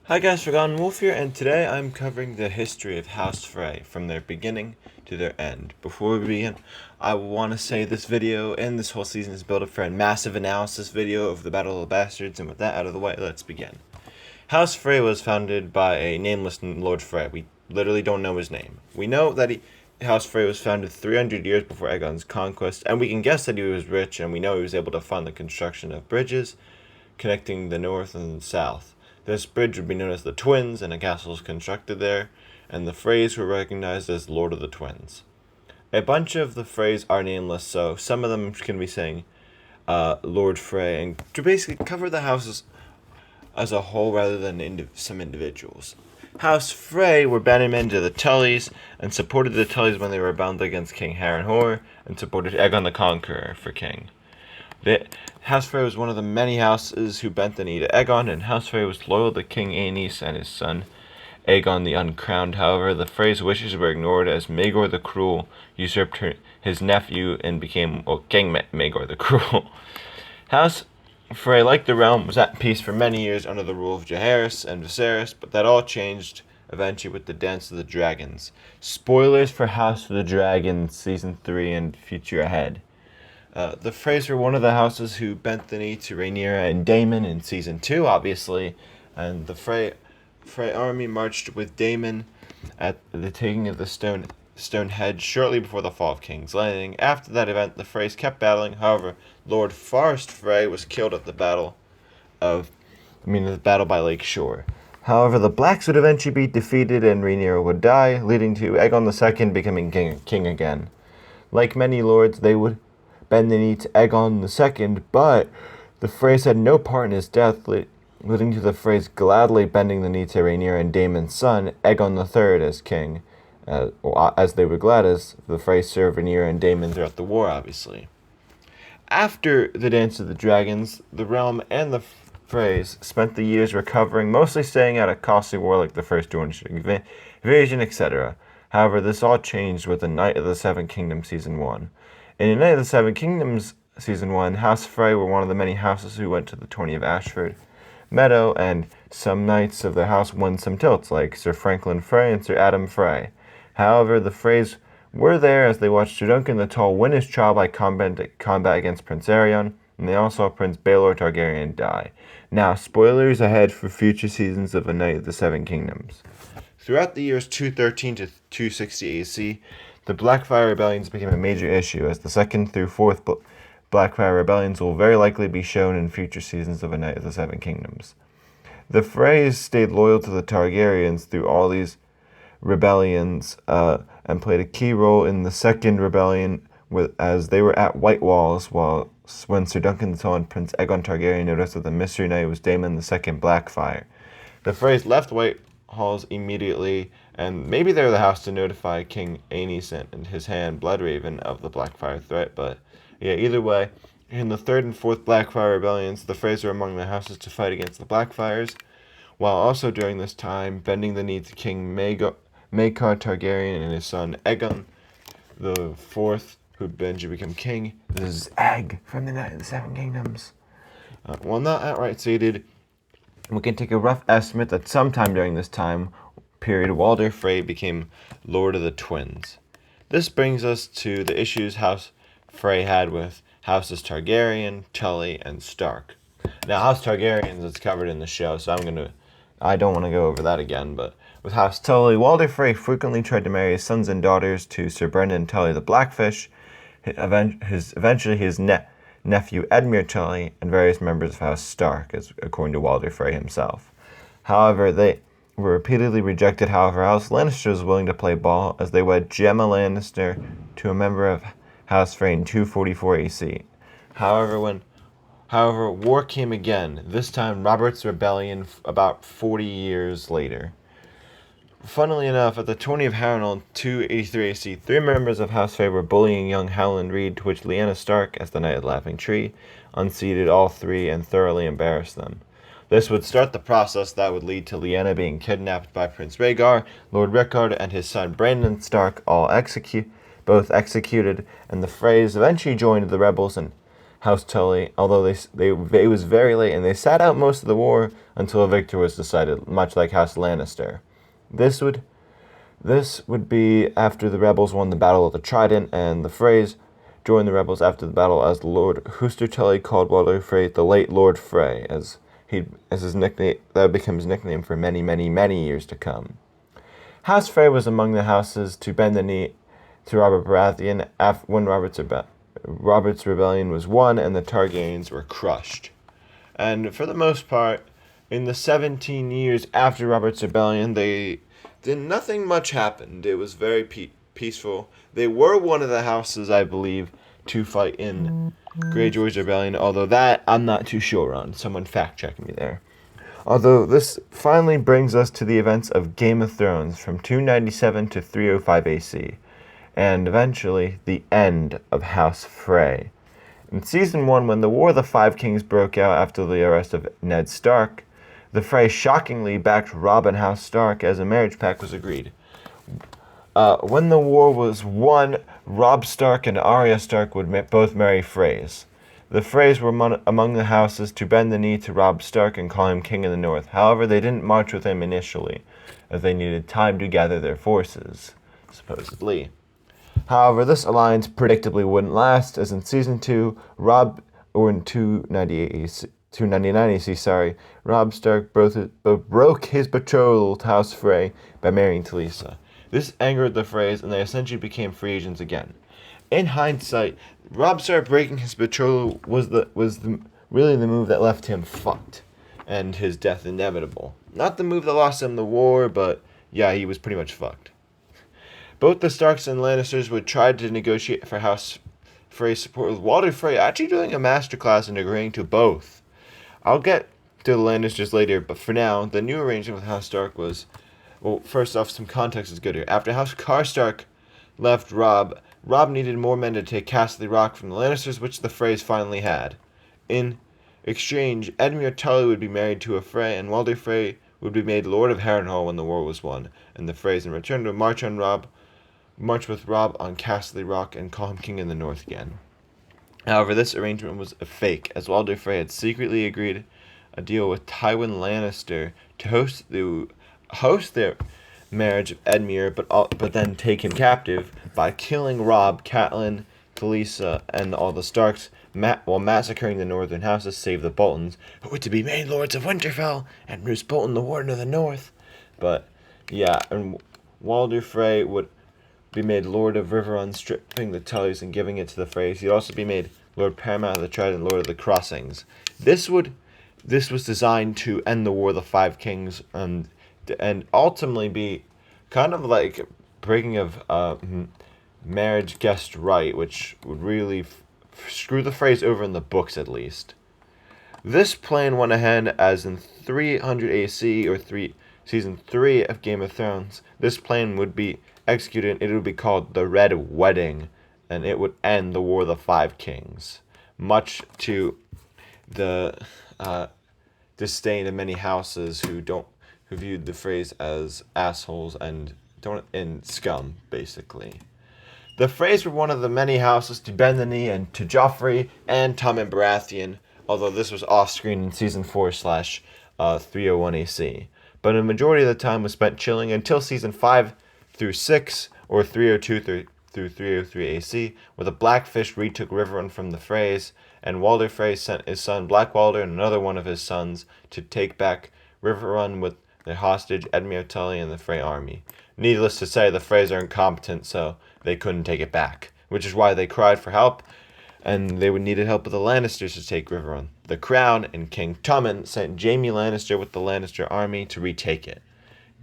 Hi guys, Forgotten Wolf here, and today I'm covering the history of House Frey from their beginning to their end. Before we begin, I want to say this video and this whole season is built up for a massive analysis video of the Battle of the Bastards, and with that out of the way, let's begin. House Frey was founded by a nameless Lord Frey. We literally don't know his name. We know that House Frey was founded 300 years before Aegon's conquest, and we can guess that he was rich, and we know he was able to fund the construction of bridges connecting the north and the south. This bridge would be known as the Twins, and a castle was constructed there, and the Freys were recognized as Lord of the Twins. A bunch of the Freys are nameless, so some of them can be saying Lord Frey, and to basically cover the houses as a whole rather than some individuals. House Frey were bannermen to the Tullys, and supported the Tullys when they were bound against King Harrenhal, and supported Aegon the Conqueror for king. House Frey was one of the many houses who bent the knee to Aegon, and House Frey was loyal to King Aenys and his son Aegon the Uncrowned. However, the Frey's wishes were ignored as Maegor the Cruel usurped his nephew and became King Maegor the Cruel. House Frey, like the realm, was at peace for many years under the rule of Jaehaerys and Viserys, but that all changed eventually with the Dance of the Dragons. Spoilers for House of the Dragon Season 3 and future ahead. The Freys were one of the houses who bent the knee to Rhaenyra and Daemon in Season 2, obviously, and the Frey army marched with Daemon at the taking of the Stone Hedge shortly before the fall of King's Landing. After that event, the Freys kept battling. However, Lord Forrest Frey was killed at the battle by Lake Shore. However, the Blacks would eventually be defeated and Rhaenyra would die, leading to Aegon II becoming king again. Like many lords, they would bend the knee to Aegon II, but the Freys had no part in his death, leading to the Freys gladly bending the knee to Rhaenyra and Daemon's son, Aegon III, as king, as they were glad as the Freys served Rhaenyra and Daemon throughout the war, obviously. After the Dance of the Dragons, the realm and the Freys spent the years recovering, mostly staying out of costly war like the First Dornish invasion, etc. However, this all changed with the Night of the Seven Kingdoms Season 1. In the Night of the Seven Kingdoms Season 1, House Frey were one of the many houses who went to the tourney of Ashford Meadow, and some knights of their house won some tilts, like Sir Franklin Frey and Sir Adam Frey. However, the Freys were there as they watched Sir Duncan the Tall win his trial by combat against Prince Aerion, and they also saw Prince Baelor Targaryen die. Now, spoilers ahead for future seasons of A Night of the Seven Kingdoms. Throughout the years 213 to 260 AC, the Blackfyre rebellions became a major issue, as the 2nd through 4th Blackfyre rebellions will very likely be shown in future seasons of A Night of the Seven Kingdoms. The Freys stayed loyal to the Targaryens through all these rebellions, and played a key role in the 2nd rebellion, as they were at White Walls when Sir Duncan the Tall and Prince Aegon Targaryen noticed that the Mystery Knight was Daemon the Second Blackfyre. The Freys left White Halls immediately, and maybe they were the house to notify King Aenys and his hand Bloodraven of the Blackfyre threat, but yeah, either way, in the 3rd and 4th Blackfyre rebellions, the Freys were among the houses to fight against the Blackfyres, while also during this time bending the knee to King Maegor Targaryen and his son Aegon the 4th, who'd eventually become king. This is Egg from the Night of the Seven Kingdoms. While not outright stated, we can take a rough estimate that sometime during this time period, Walder Frey became Lord of the Twins. This brings us to the issues House Frey had with Houses Targaryen, Tully, and Stark. Now, House Targaryens is covered in the show, so I don't want to go over that again, but with House Tully, Walder Frey frequently tried to marry his sons and daughters to Sir Brendan Tully the Blackfish, eventually his nephew Edmure Tully, and various members of House Stark, according to Walder Frey himself. However, they were repeatedly rejected. However, House Lannister was willing to play ball, as they wed Gemma Lannister to a member of House Frey in 244 AC. However, war came again, this time Robert's Rebellion about 40 years later. Funnily enough, at the tourney of Harrenhal in 283 AC, 3 members of House Frey were bullying young Howland Reed, to which Lyanna Stark, as the Knight of the Laughing Tree, unseated all 3 and thoroughly embarrassed them. This would start the process that would lead to Lyanna being kidnapped by Prince Rhaegar, Lord Rickard, and his son Brandon Stark, both executed, and the Freys eventually joined the rebels, and House Tully, although it was very late, and they sat out most of the war until a victory was decided, much like House Lannister. This would be after the rebels won the Battle of the Trident, and the Freys joined the rebels after the battle, as Lord Hoster Tully called Walder Frey the late Lord Frey, as his nickname that would become his nickname for many, many, many years to come. House Frey was among the houses to bend the knee to Robert Baratheon when Robert's rebellion was won and the Targaryens were crushed. And for the most part, in the 17 years after Robert's rebellion, nothing much happened. It was very peaceful. They were one of the houses, I believe, to fight in Greyjoy's rebellion, although that I'm not too sure on. Someone fact-check me there. Although this finally brings us to the events of Game of Thrones from 297 to 305 AC, and eventually the end of House Frey. In Season 1, when the War of the Five Kings broke out after the arrest of Ned Stark, the Frey shockingly backed Robb and House Stark as a marriage pact was agreed. When the war was won, Robb Stark and Arya Stark would both marry Freys. The Freys were among the houses to bend the knee to Robb Stark and call him King of the North. However, they didn't march with him initially, as they needed time to gather their forces, supposedly. However, this alliance predictably wouldn't last, as in Season 2, in 299 AC, Robb Stark broke his betrothal to House Frey by marrying Talisa. This angered the Freys, and they essentially became free agents again. In hindsight, Robb Stark breaking his betrothal was really the move that left him fucked, and his death inevitable. Not the move that lost him the war, but yeah, he was pretty much fucked. Both the Starks and Lannisters would try to negotiate for House Frey's support, with Walder Frey actually doing a masterclass and agreeing to both. I'll get to the Lannisters later, but for now, the new arrangement with House Stark was, well, first off, some context is good here. After House Karstark left Robb needed more men to take Castle Rock from the Lannisters, which the Freys finally had. In exchange, Edmure Tully would be married to a Frey, and Walder Frey would be made Lord of Harrenhal when the war was won, and the Freys in return would march with Robb on Castle Rock and call him King in the North again. However, this arrangement was a fake, as Walder Frey had secretly agreed a deal with Tywin Lannister to host their marriage of Edmure, but then take him captive by killing Robb, Catelyn, Talisa, and all the Starks, while massacring the northern houses, save the Boltons, who were to be made lords of Winterfell, and Roose Bolton, the Warden of the North. But yeah, and Walder Frey would be made Lord of Riverrun, stripping the Tullys and giving it to the Freys. He'd also be made Lord Paramount of the Trident and Lord of the Crossings. This was designed to end the War of the Five Kings, and ultimately be kind of like breaking of marriage guest right, which would really screw the Freys over in the books at least. This plan went ahead, as in 300 AC or Season 3 of Game of Thrones. This plan would be executed. It would be called the Red Wedding, and it would end the War of the Five Kings, much to the disdain of many houses who viewed the Freys as assholes and scum, basically. The Freys were one of the many houses to bend the knee and to Joffrey and Tommen Baratheon, although this was off-screen in Season 4/301 AC. But a majority of the time was spent chilling until Season 5 through 6, or 302 through 303 AC, where the Blackfish retook Riverrun from the Freys, and Walder Frey sent his son Black Walder and another one of his sons to take back Riverrun with their hostage Edmure Tully and the Frey army. Needless to say, the Freys are incompetent, so they couldn't take it back, which is why they cried for help, and they would needed help with the Lannisters to take Riverrun. The Crown and King Tommen sent Jaime Lannister with the Lannister army to retake it.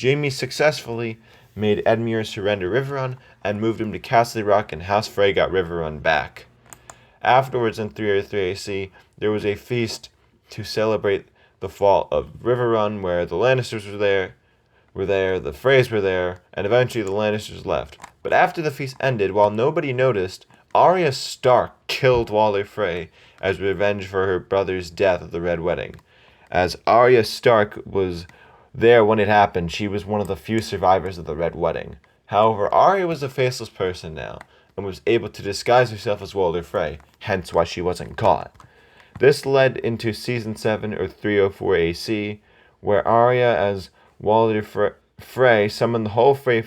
Jaime successfully made Edmure surrender Riverrun and moved him to Castle Rock, and House Frey got Riverrun back. Afterwards, in 303 AC, there was a feast to celebrate the fall of Riverrun, where the Lannisters were there, the Freys were there, and eventually the Lannisters left. But after the feast ended, while nobody noticed, Arya Stark killed Walder Frey as revenge for her brother's death at the Red Wedding. As Arya Stark was there when it happened, she was one of the few survivors of the Red Wedding. However, Arya was a faceless person now, and was able to disguise herself as Walder Frey, hence why she wasn't caught. This led into Season 7, or 304 AC, where Arya as Walder Frey summoned the whole Frey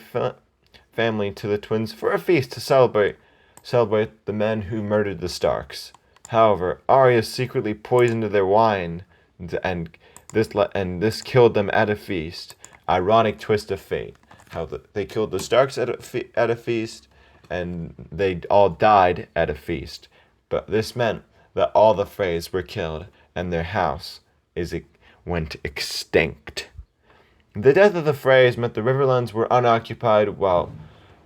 family to the twins for a feast to celebrate the men who murdered the Starks. However, Arya secretly poisoned their wine, and this killed them at a feast. Ironic twist of fate. How they killed the Starks at a feast, and they all died at a feast. But this meant that all the Freys were killed, and their house went extinct. The death of the Freys meant the Riverlands were unoccupied, while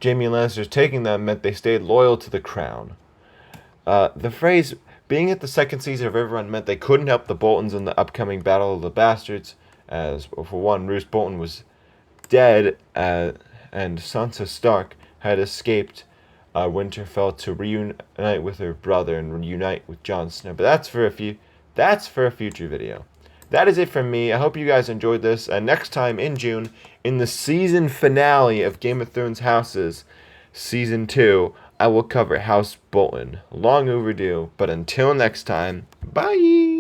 Jaime Lannister's taking them meant they stayed loyal to the crown. The Freys being at the second season of Riverrun meant they couldn't help the Boltons in the upcoming Battle of the Bastards, as, for one, Roose Bolton was dead, and Sansa Stark had escaped Winterfell to reunite with her brother and reunite with Jon Snow. But that's for a future video. That is it from me. I hope you guys enjoyed this. And next time in June, in the season finale of Game of Thrones Houses, Season 2, I will cover House Bolton. Long overdue, but until next time, bye!